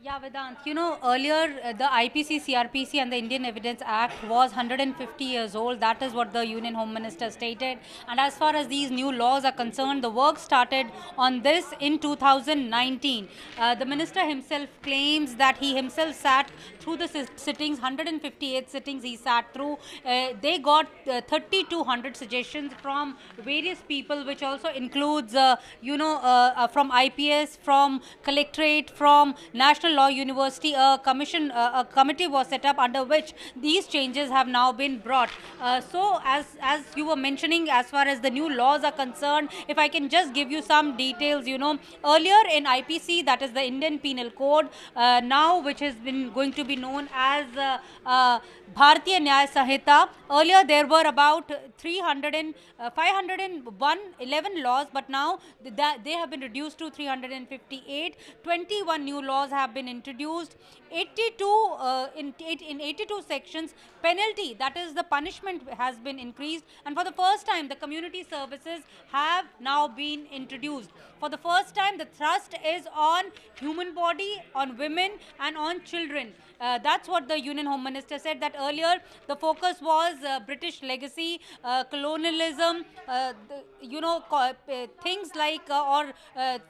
Yeah, Vedant. Earlier the IPC, CRPC, and the Indian Evidence Act was 150 years old. That is what the Union Home Minister stated. And as far as these new laws are concerned, the work started on this in 2019. The minister himself claims that he himself sat through the sittings, 158 sittings he sat through. They got 3,200 suggestions from various people, which also includes, from IPS, from Collectorate, from National Law University. A committee was set up under which these changes have now been brought. So as you were mentioning, as far as the new laws are concerned, if I can just give you some details, earlier in IPC, that is the Indian Penal Code, now which has been going to be known as Bharatiya Nyaya Sanhita. Earlier there were about 300 and 501 11 laws, but now they have been reduced to 358. 21 new laws have been introduced. 82 in 82 sections, penalty, that is the punishment, has been increased, and for the first time the community services have now been introduced. For the first time, the thrust is on human body, on women, and on children. That's what the Union Home Minister said, that earlier the focus was British legacy, colonialism, things like or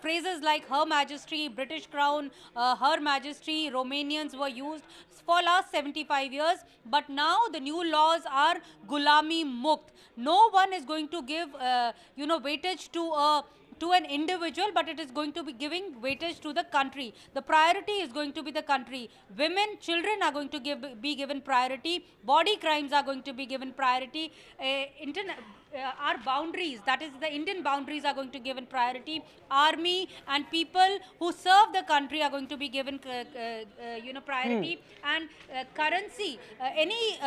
phrases like Her Majesty, British Crown, Her Majesty, Romanians were used for last 75 years. But now the new laws are Gulami Mukt. No one is going to give weightage to an individual, but it is going to be giving weightage to the country. The priority is going to be the country. Women, children are going to be given priority. Body crimes are going to be given priority. Our boundaries, that is the Indian boundaries, are going to be given priority. Army and people who serve the country are going to be given priority. And currency, any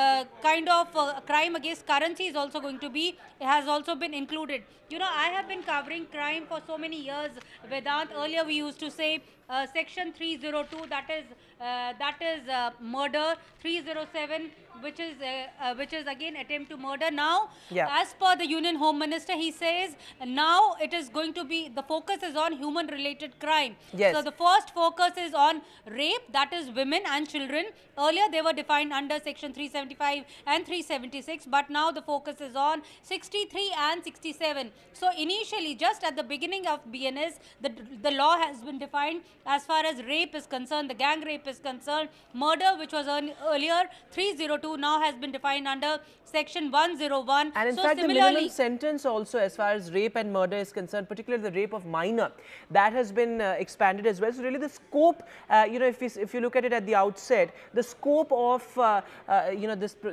kind of crime against currency is also going to be, has also been included. I have been covering crime for so many years, Vedant. Earlier we used to say section 302, that is murder. 307, which is again attempt to murder. Now, Yeah. as per the Union Home Minister, he says now it is going to be, the focus is on human related crime. So Yes. the first focus is on rape, that is women and children. Earlier they were defined under section 375 and 376, but now the focus is on 63 and 67. So initially, just at the beginning of BNS, the law has been defined as far as rape is concerned, the gang rape is concerned. Murder, which was earlier 302, now has been defined under section 101. And in So fact, the minimum similarly, sentence also, as far as rape and murder is concerned, particularly the rape of minor, that has been expanded as well. So really the scope, if you look at it at the outset, the scope of,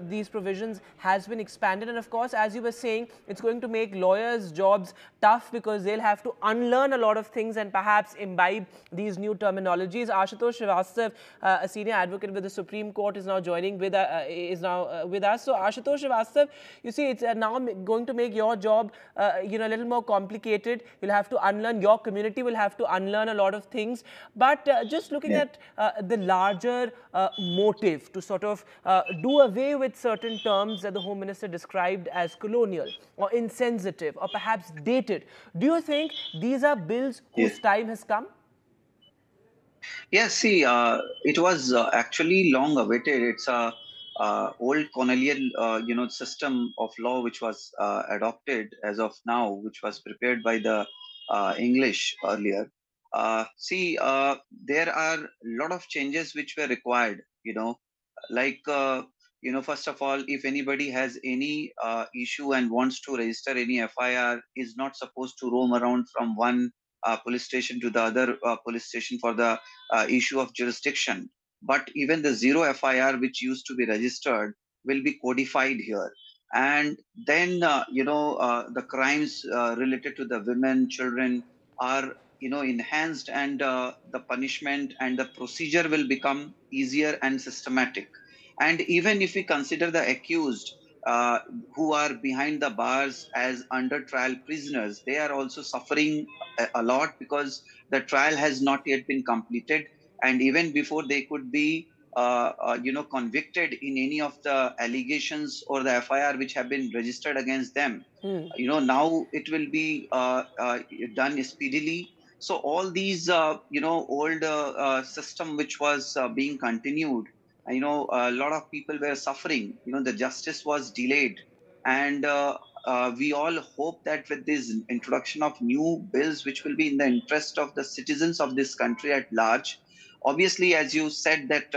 these provisions has been expanded. And of course, as you were saying, it's going to make lawyers' jobs tough because they'll have to unlearn a lot of things and perhaps imbibe these new terminologies. Ashutosh Srivastav, a senior advocate with the Supreme Court, is now joining with us. So Ashutosh Srivastav, you see, it's now going to make your job a little more complicated. You'll have to unlearn, your community will have to unlearn a lot of things. But just looking at the larger motive to sort of do away with certain terms that the Home Minister described as colonial or insensitive or perhaps dated, do you think these are bills whose time has come? Yes, see, it was actually long awaited. It's a old colonial, system of law which was adopted as of now, which was prepared by the English earlier. There are a lot of changes which were required. Like first of all, if anybody has any issue and wants to register any FIR, is not supposed to roam around from one police station to the other police station for the issue of jurisdiction. But even the zero FIR, which used to be registered, will be codified here. And then, the crimes related to the women, children are, enhanced, and the punishment and the procedure will become easier and systematic. And even if we consider the accused, uh, who are behind the bars as under trial prisoners, they are also suffering a lot because the trial has not yet been completed, and even before they could be convicted in any of the allegations or the FIR which have been registered against them, now it will be done speedily. So all these, old system which was being continued, a lot of people were suffering. The justice was delayed, and we all hope that with this introduction of new bills, which will be in the interest of the citizens of this country at large, obviously, as you said, that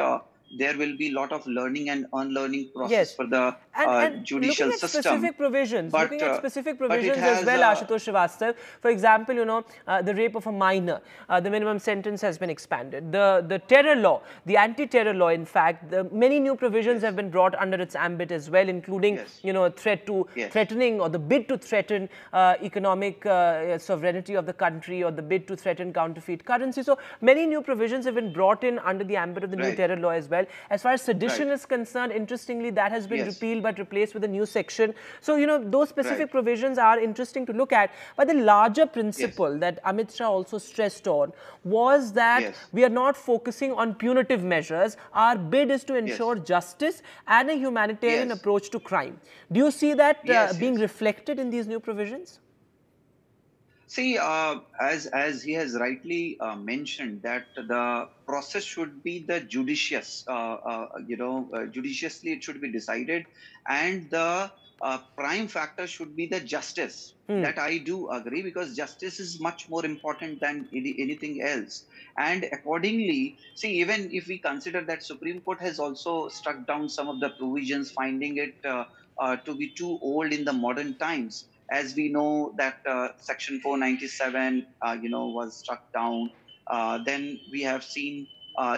there will be a lot of learning and unlearning process Yes. for the And looking judicial at system, looking at specific but it provisions as has well, Ashutosh Srivastav. For example, the rape of a minor, the minimum sentence has been expanded. The terror law, the anti-terror law, in fact, many new provisions have been brought under its ambit as well, including, threatening or the bid to threaten economic sovereignty of the country, or the bid to threaten counterfeit currency. So many new provisions have been brought in under the ambit of the new terror law as well. As far as sedition is concerned, interestingly, that has been repealed but replaced with a new section. So, those specific provisions are interesting to look at. But the larger principle that Amit Shah also stressed on was that we are not focusing on punitive measures. Our bid is to ensure justice and a humanitarian approach to crime. Do you see that being reflected in these new provisions? See, as he has rightly mentioned, that the process should be the judicious, judiciously it should be decided, and the prime factor should be the justice. That I do agree, because justice is much more important than anything else. And accordingly, see, even if we consider that Supreme Court has also struck down some of the provisions, finding it to be too old in the modern times. As we know that Section 497, was struck down. Then we have seen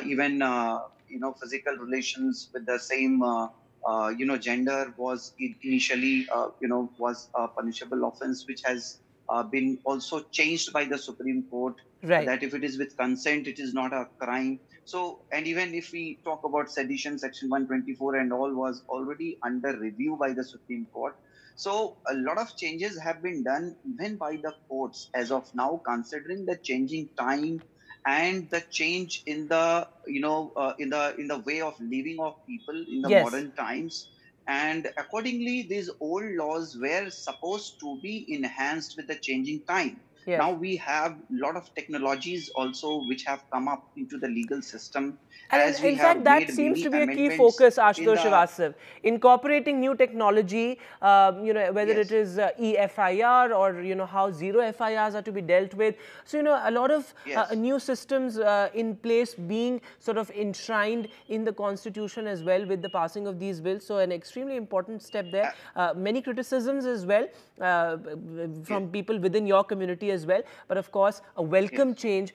even physical relations with the same gender was initially was a punishable offense, which has been also changed by the Supreme Court. Right. That if it is with consent, it is not a crime. So, and even if we talk about sedition, Section 124 and all was already under review by the Supreme Court. So a lot of changes have been done even by the courts as of now, considering the changing time and the change in the in the way of living of people in the modern times. And accordingly, these old laws were supposed to be enhanced with the changing time. Now we have a lot of technologies also which have come up into the legal system. And as we in have fact, that made seems to be a key amendments focus, in Ashutosh the Srivastav. Incorporating new technology, whether it is e-FIR or, how zero FIRs are to be dealt with. So, a lot of new systems in place being sort of enshrined in the Constitution as well with the passing of these bills. So, an extremely important step there. Many criticisms as well from people within your community as well. But of course, a welcome change.